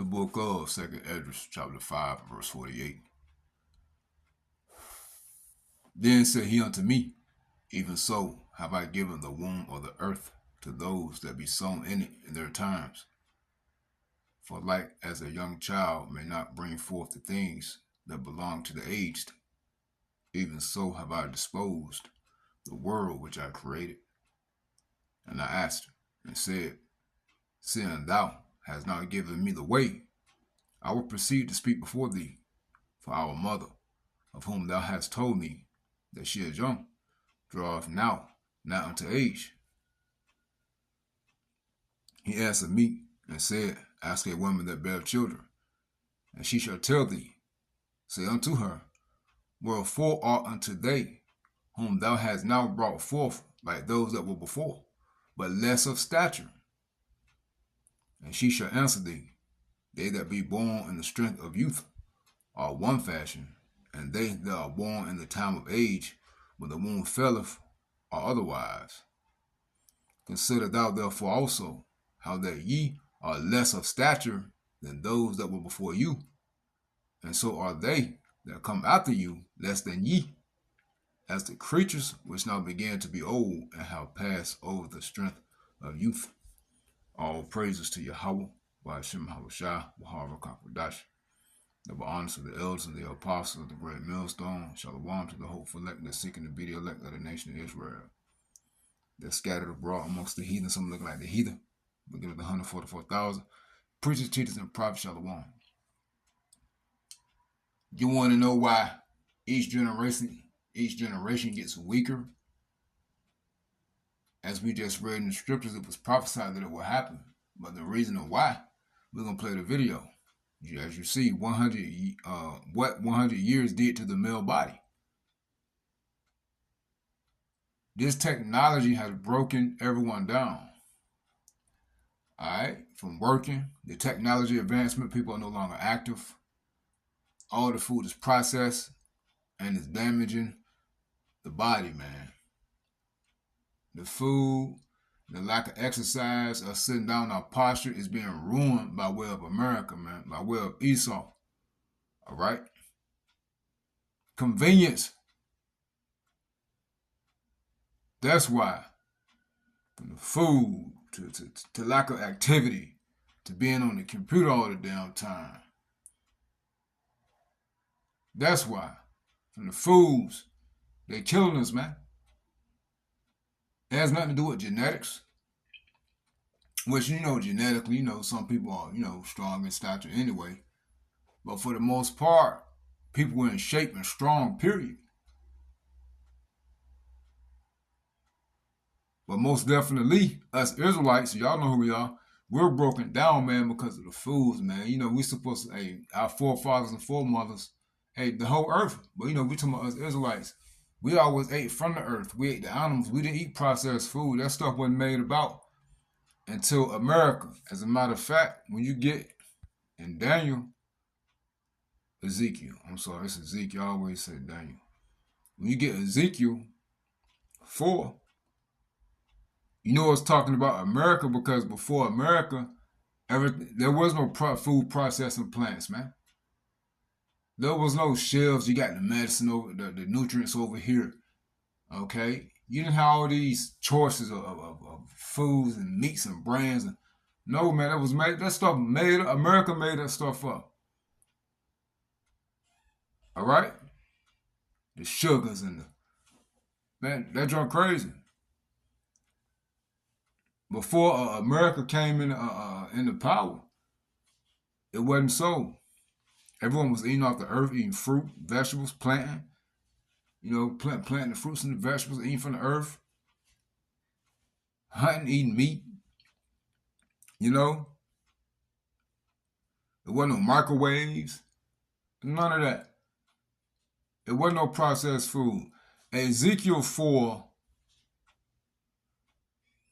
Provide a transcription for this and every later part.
The book of 2nd Esdras, chapter 5, verse 48. Then said he unto me, Even so have I given the womb of the earth to those that be sown in it in their times. For like as a young child may not bring forth the things that belong to the aged, even so have I disposed the world which I created. And I asked and said, Seeing thou hast not given me the way, I will proceed to speak before thee. For our mother, of whom thou hast told me that she is young, draweth now not unto age. He answered me and said, Ask a woman that beareth children, and she shall tell thee. Say unto her, Wherefore are unto they, whom thou hast now brought forth, like those that were before, but less of stature? And she shall answer thee, They that be born in the strength of youth are one fashion, and they that are born in the time of age, when the womb faileth, are otherwise. Consider thou therefore also how that ye are less of stature than those that were before you, and so are they that come after you less than ye, as the creatures which now begin to be old and have passed over the strength of youth. All praises to Yahweh, by Hashem Habushah, Wahara Kakwadash. Double honors to the elders and the apostles of the great millstone. Shalom to the hopeful elect that seeking to be the elect of the nation of Israel. They're scattered abroad amongst the heathen, some looking like the heathen. Beginning of the 144,000. Preachers, teachers, and prophets, Shalom. You want to know why each generation gets weaker? As we just read in the scriptures, it was prophesied that it would happen. But the reason why, we're going to play the video. As you see, what 100 years did to the male body. This technology has broken everyone down. All right, from working, the technology advancement, people are no longer active. All the food is processed and it's damaging the body, man. The food, the lack of exercise, us sitting down, our posture is being ruined by way of America, man, by way of E-Saw. All right? Convenience. That's why. From the food to lack of activity, to being on the computer all the damn time. That's why. From the foods, they killing us, man. It has nothing to do with genetics. Which, genetically, some people are, strong in stature anyway. But for the most part, people are in shape and strong, period. But most definitely, us Israelites, y'all know who we are, we're broken down, man, because of the foods, man. We supposed to, our forefathers and foremothers, the whole earth. But, we talking about us Israelites. We always ate from the earth. We ate the animals. We didn't eat processed food. That stuff wasn't made about until America. As a matter of fact, when you get in Ezekiel, it's Ezekiel, I always say Daniel. When you get Ezekiel 4, it's talking about America, because before America, there was no food processing plants, man. There was no shelves. You got the medicine over the nutrients over here. Okay? You didn't have all these choices of foods and meats and brands. No, man, America made that stuff up. All right? The sugars and man, that drunk crazy. Before America came into power, it wasn't so. Everyone was eating off the earth, eating fruit, vegetables, planting. Planting the fruits and the vegetables, eating from the earth. Hunting, eating meat. There wasn't no microwaves. None of that. It wasn't no processed food. Ezekiel 4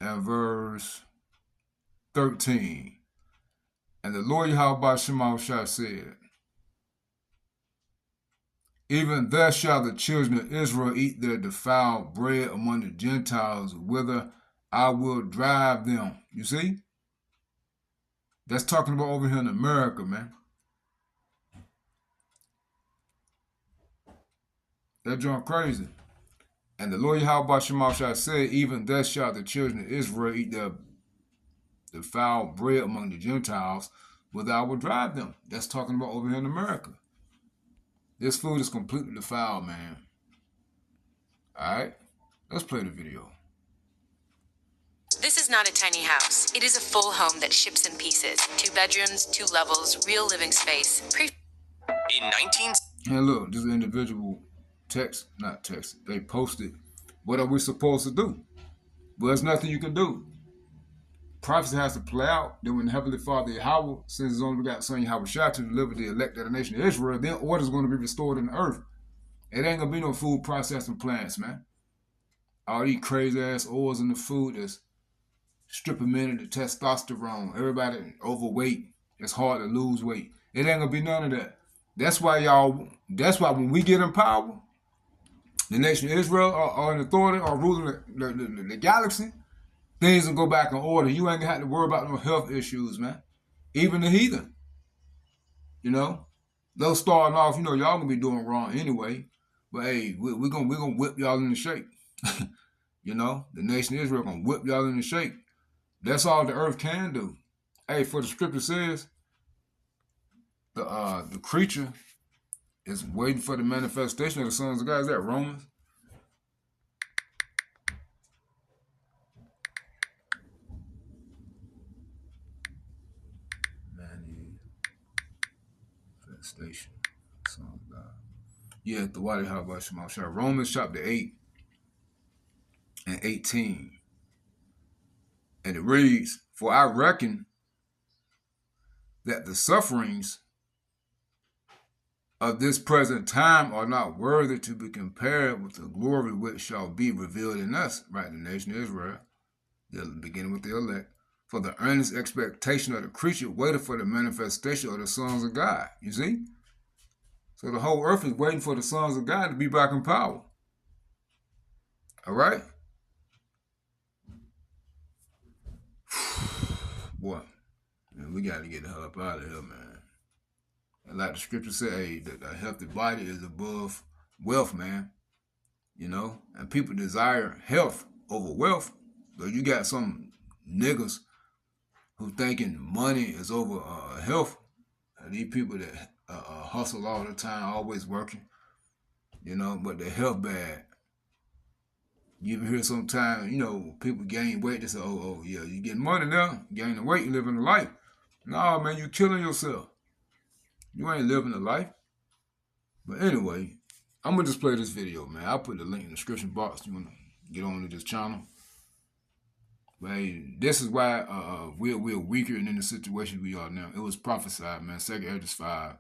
and verse 13. And the Lord Yahweh Shema said, Even thus shall the children of Israel eat their defiled bread among the Gentiles, whither I will drive them. You see? That's talking about over here in America, man. That joint crazy. And the Lord Yahweh Shemashah said, even thus shall the children of Israel eat the foul bread among the Gentiles, whether I will drive them. That's talking about over here in America. This food is completely defiled, man. Alright? Let's play the video. This is not a tiny house. It is a full home that ships in pieces. 2 bedrooms, 2 levels, real living space. In 19... And look, this individual they posted, what are we supposed to do? Well, there's nothing you can do. Prophecy has to play out. Then when the Heavenly Father Yahweh sends his only begotten Son Yahweh Shah to deliver the elect of the nation of Israel, then order is going to be restored in the earth. It ain't going to be no food processing plants, man. All these crazy ass oils in the food that's stripping men of the testosterone. Everybody overweight. It's hard to lose weight. It ain't going to be none of that. That's why when we get in power, the nation of Israel are in authority or ruling the galaxy, things will go back in order. You ain't gonna have to worry about no health issues, man. Even the heathen. You know? They'll starting off, y'all gonna be doing wrong anyway. But hey, we're gonna whip y'all in the shape. The nation of Israel gonna whip y'all in the shape. That's all the earth can do. Hey, for the scripture says, the creature is waiting for the manifestation of the sons of God. Is that Romans? Manifestation, sons of God. Yeah, the Wadi Habba Shemashah. Romans chapter 8 and 18. And it reads, for I reckon that the sufferings of this present time are not worthy to be compared with the glory which shall be revealed in us, right? The nation of Israel, beginning with the elect. For the earnest expectation of the creature waited for the manifestation of the sons of God. You see? So the whole earth is waiting for the sons of God to be back in power. All right? Boy, man, we got to get the hell up out of here, man. And like the scripture say, hey, a healthy body is above wealth, man. And people desire health over wealth. But you got some niggas who thinking money is over health. These people that hustle all the time, always working, but their health bad. You ever hear sometimes, people gain weight, they say, oh, yeah, you getting money now, gaining weight, you living a life. No, man, you killing yourself. You ain't living a life. But anyway, I'm going to just play this video, man. I'll put the link in the description box. You want to get on to this channel. But hey, this is why we're weaker in the situation we are now. It was prophesied, man. 2 Esdras 5,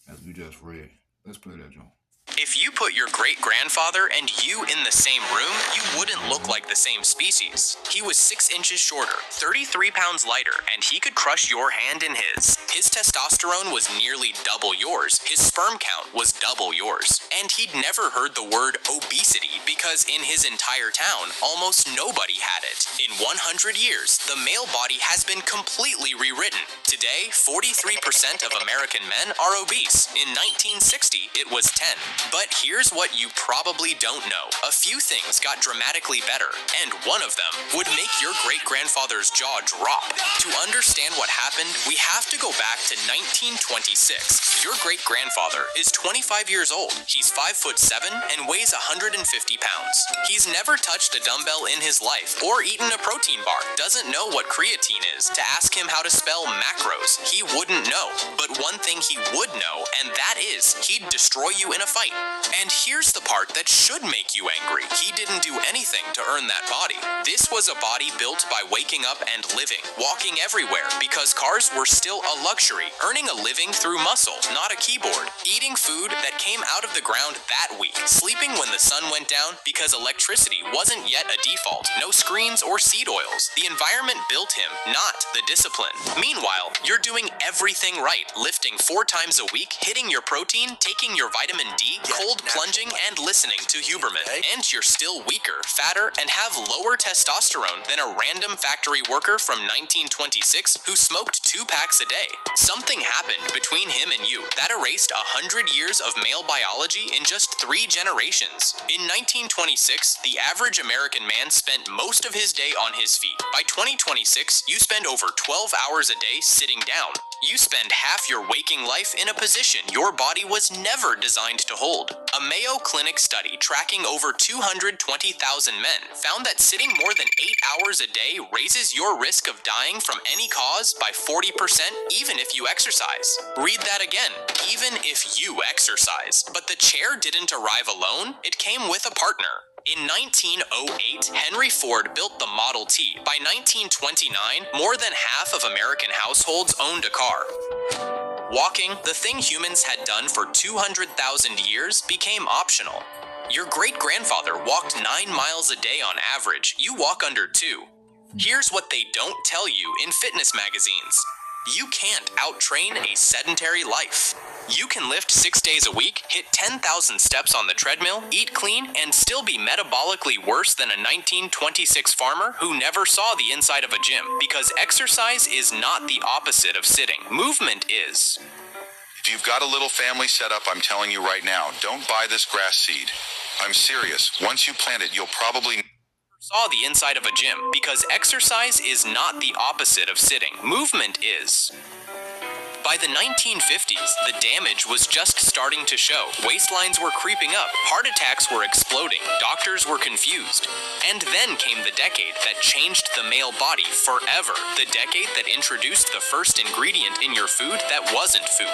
as we just read. Let's play that, John. If you put your great-grandfather and you in the same room, you wouldn't look like the same species. He was 6 inches shorter, 33 pounds lighter, and he could crush your hand in his. His testosterone was nearly double yours, his sperm count was double yours, and he'd never heard the word obesity because in his entire town, almost nobody had it. In 100 years, the male body has been completely rewritten. Today, 43% of American men are obese. In 1960, it was 10. But here's what you probably don't know. A few things got dramatically better, and one of them would make your great-grandfather's jaw drop. To understand what happened, we have to go back to 1926. Your great-grandfather is 25 years old. He's 5'7" and weighs 150 pounds. He's never touched a dumbbell in his life or eaten a protein bar. Doesn't know what creatine is. To ask him how to spell macros, he wouldn't know. But one thing he would know, and that is he'd destroy you in a fight. And here's the part that should make you angry. He didn't do anything to earn that body. This was a body built by waking up and living, walking everywhere because cars were still a luxury, earning a living through muscle, not a keyboard, eating food that came out of the ground that week, sleeping when the sun went down because electricity wasn't yet a default, no screens or seed oils. The environment built him, not the discipline. Meanwhile, you're doing everything right, lifting 4 times a week, hitting your protein, taking your vitamin D, me cold plunging and listening to Huberman. And you're still weaker, fatter, and have lower testosterone than a random factory worker from 1926 who smoked 2 packs a day. Something happened between him and you that erased 100 years of male biology in just 3 generations. In 1926, the average American man spent most of his day on his feet. By 2026, you spend over 12 hours a day sitting down. You spend half your waking life in a position your body was never designed to hold. A Mayo Clinic study tracking over 220,000 men found that sitting more than 8 hours a day raises your risk of dying from any cause by 40% even if you exercise. Read that again, even if you exercise. But the chair didn't arrive alone, it came with a partner. In 1908, Henry Ford built the Model T. By 1929, more than half of American households owned a car. Walking, the thing humans had done for 200,000 years, became optional. Your great-grandfather walked 9 miles a day on average. You walk under 2. Here's what they don't tell you in fitness magazines. You can't out-train a sedentary life. You can lift 6 days a week, hit 10,000 steps on the treadmill, eat clean, and still be metabolically worse than a 1926 farmer who never saw the inside of a gym, because exercise is not the opposite of sitting. Movement is. If you've got a little family set up, I'm telling you right now, don't buy this grass seed. I'm serious. Once you plant it, you'll probably saw the inside of a gym, because exercise is not the opposite of sitting. Movement is. By the 1950s, the damage was just starting to show. Waistlines were creeping up, heart attacks were exploding, doctors were confused. And then came the decade that changed the male body forever. The decade that introduced the first ingredient in your food that wasn't food.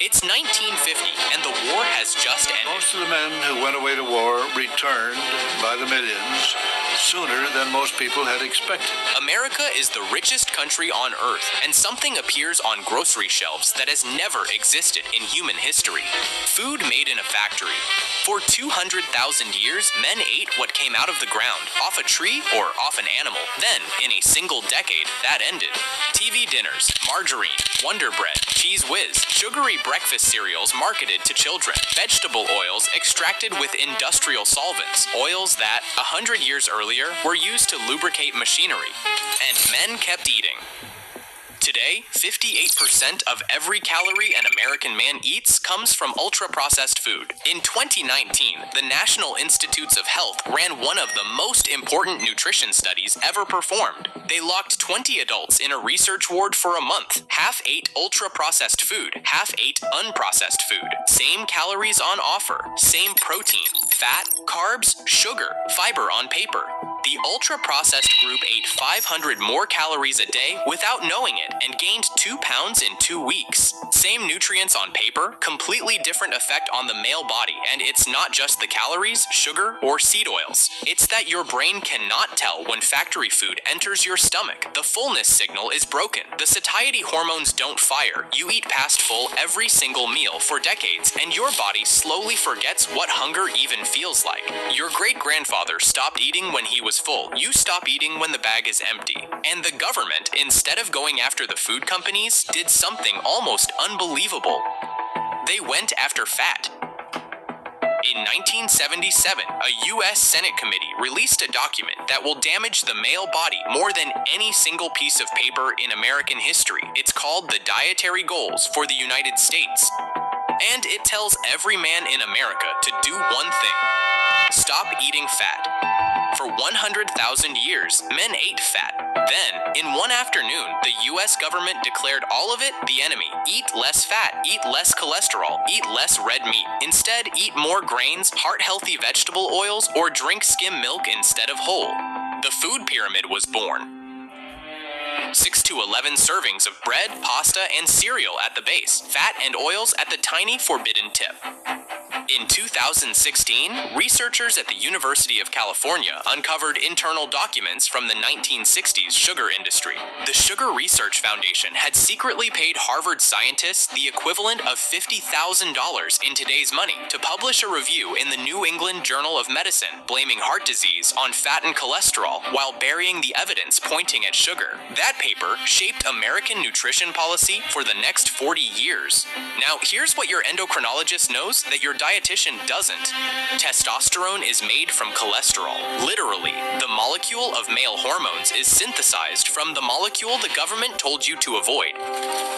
It's 1950, and the war has just ended. Most of the men who went away to war returned by the millions sooner than most people had expected. America is the richest country on earth, and something appears on grocery shelves that has never existed in human history. Food made in a factory. For 200,000 years, men ate what came out of the ground, off a tree or off an animal. Then, in a single decade, that ended. TV dinners, margarine, Wonder Bread, Cheese Whiz, sugary breakfast cereals marketed to children, vegetable oils extracted with industrial solvents, oils that, 100 years earlier, were used to lubricate machinery. And men kept eating. Today, 58% of every calorie an American man eats comes from ultra-processed food. In 2019, the National Institutes of Health ran one of the most important nutrition studies ever performed. They locked 20 adults in a research ward for a month. Half ate ultra-processed food, half ate unprocessed food. Same calories on offer, same protein, fat, carbs, sugar, fiber on paper. The ultra-processed group ate 500 more calories a day without knowing it and gained 2 pounds in 2 weeks. Same nutrients on paper, completely different effect on the male body, and it's not just the calories, sugar, or seed oils. It's that your brain cannot tell when factory food enters your stomach. The fullness signal is broken. The satiety hormones don't fire. You eat past full every single meal for decades, and your body slowly forgets what hunger even feels like. Your great-grandfather stopped eating when he was full. You stop eating when the bag is empty. And the government, instead of going after the food companies, did something almost unbelievable. They went after fat. In 1977, a U.S. Senate committee released a document that will damage the male body more than any single piece of paper in American history. It's called the Dietary Goals for the United States. And it tells every man in America to do one thing: stop eating fat. For 100,000 years, men ate fat. Then, in one afternoon, the U.S. government declared all of it the enemy. Eat less fat, eat less cholesterol, eat less red meat. Instead, eat more grains, heart-healthy vegetable oils, or drink skim milk instead of whole. The food pyramid was born. 6 to 11 servings of bread, pasta, and cereal at the base, fat and oils at the tiny forbidden tip. In 2016, researchers at the University of California uncovered internal documents from the 1960s sugar industry. The Sugar Research Foundation had secretly paid Harvard scientists the equivalent of $50,000 in today's money to publish a review in the New England Journal of Medicine blaming heart disease on fat and cholesterol while burying the evidence pointing at sugar. That paper shaped American nutrition policy for the next 40 years. Now, here's what your endocrinologist knows that your dietitian doesn't. Testosterone is made from cholesterol. Literally, the molecule of male hormones is synthesized from the molecule the government told you to avoid.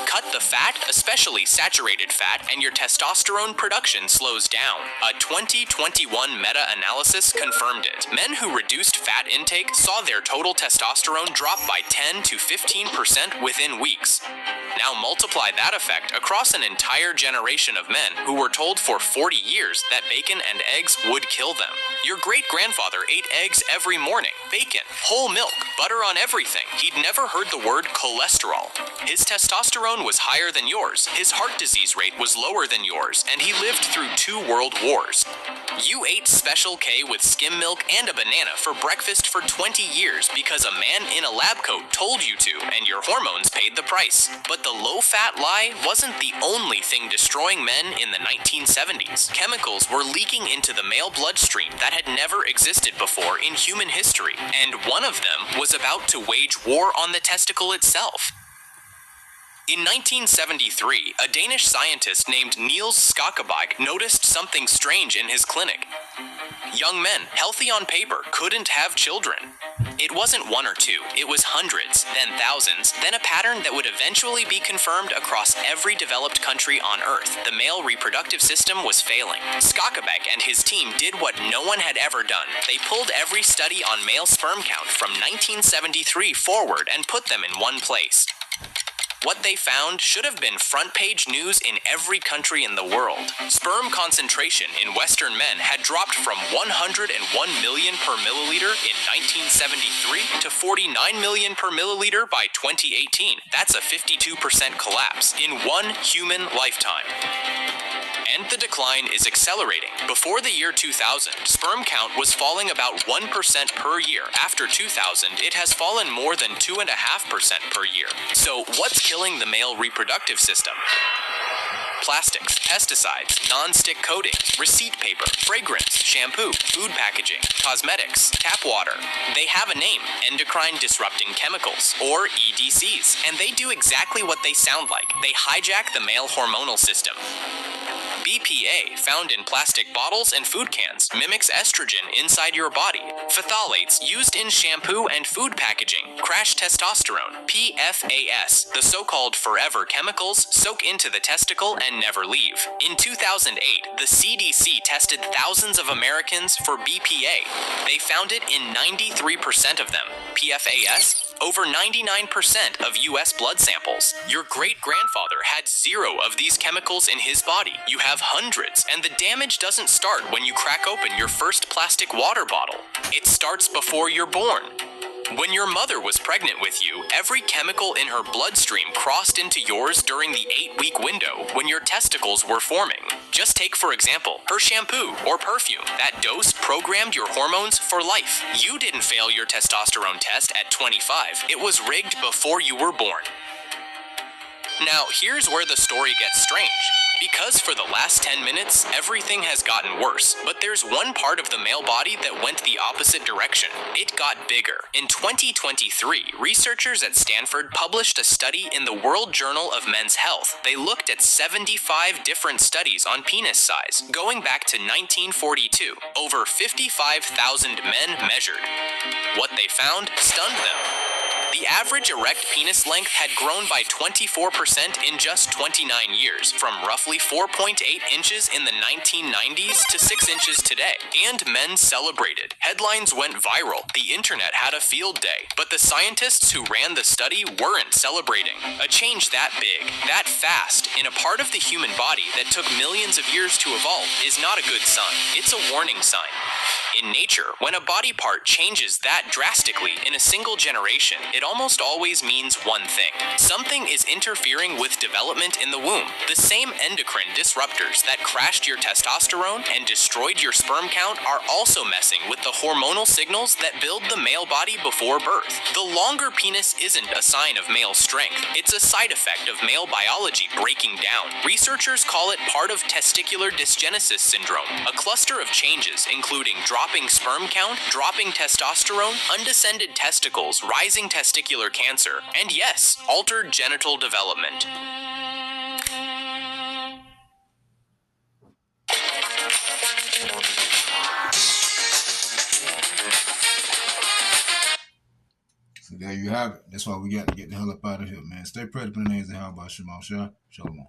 Cut the fat, especially saturated fat, and your testosterone production slows down. A 2021 meta-analysis confirmed it. Men who reduced fat intake saw their total testosterone drop by 10 to 15% within weeks. Now multiply that effect across an entire generation of men who were told for 40 years that bacon and eggs would kill them. Your great-grandfather ate eggs every morning, bacon, whole milk, butter on everything. He'd never heard the word cholesterol. His testosterone was higher than yours, his heart disease rate was lower than yours, and he lived through 2 world wars. You ate Special K with skim milk and a banana for breakfast for 20 years because a man in a lab coat told you to, and your hormones paid the price. But the low-fat lie wasn't the only thing destroying men in the 1970s. Chemicals were leaking into the male bloodstream that had never existed before in human history, and one of them was about to wage war on the testicle itself. In 1973, a Danish scientist named Niels Skakebike noticed something strange in his clinic. Young men, healthy on paper, couldn't have children. It wasn't 1 or 2, it was hundreds, then thousands, then a pattern that would eventually be confirmed across every developed country on Earth. The male reproductive system was failing. Skakebike and his team did what no one had ever done. They pulled every study on male sperm count from 1973 forward and put them in one place. What they found should have been front-page news in every country in the world. Sperm concentration in Western men had dropped from 101 million per milliliter in 1973 to 49 million per milliliter by 2018. That's a 52% collapse in one human lifetime. And the decline is accelerating. Before the year 2000, sperm count was falling about 1% per year. After 2000, it has fallen more than 2.5% per year. So what's killing the male reproductive system? Plastics, pesticides, non-stick coatings, receipt paper, fragrance, shampoo, food packaging, cosmetics, tap water. They have a name, endocrine disrupting chemicals, or EDCs, and they do exactly what they sound like. They hijack the male hormonal system. BPA, found in plastic bottles and food cans, mimics estrogen inside your body. Phthalates, used in shampoo and food packaging, crash testosterone. PFAS, the so-called forever chemicals, soak into the testicle and never leave. In 2008, the CDC tested thousands of Americans for BPA. They found it in 93% of them. PFAS? Over 99% of US blood samples. Your great-grandfather had 0 of these chemicals in his body. You have hundreds, and the damage doesn't start when you crack open your first plastic water bottle. It starts before you're born. When your mother was pregnant with you, every chemical in her bloodstream crossed into yours during the 8-week window when your testicles were forming. Just take, for example, her shampoo or perfume. That dose programmed your hormones for life. You didn't fail your testosterone test at 25. It was rigged before you were born. Now, here's where the story gets strange. Because for the last 10 minutes, everything has gotten worse, but there's one part of the male body that went the opposite direction. It got bigger. In 2023, researchers at Stanford published a study in the World Journal of Men's Health. They looked at 75 different studies on penis size, going back to 1942. Over 55,000 men measured. What they found stunned them. The average erect penis length had grown by 24% in just 29 years, from roughly 4.8 inches in the 1990s to 6 inches today. And men celebrated. Headlines went viral. The internet had a field day. But the scientists who ran the study weren't celebrating. A change that big, that fast, in a part of the human body that took millions of years to evolve is not a good sign. It's a warning sign. In nature, when a body part changes that drastically in a single generation, it almost always means one thing. Something is interfering with development in the womb. The same endocrine disruptors that crashed your testosterone and destroyed your sperm count are also messing with the hormonal signals that build the male body before birth. The longer penis isn't a sign of male strength. It's a side effect of male biology breaking down. Researchers call it part of testicular dysgenesis syndrome, a cluster of changes including dropping sperm count, dropping testosterone, undescended testicles, rising testicular cancer, and yes, altered genital development. So there you have it. That's why we got to get the hell up out of here, man. Stay prayed up in the names of How about Shalom. Shalom.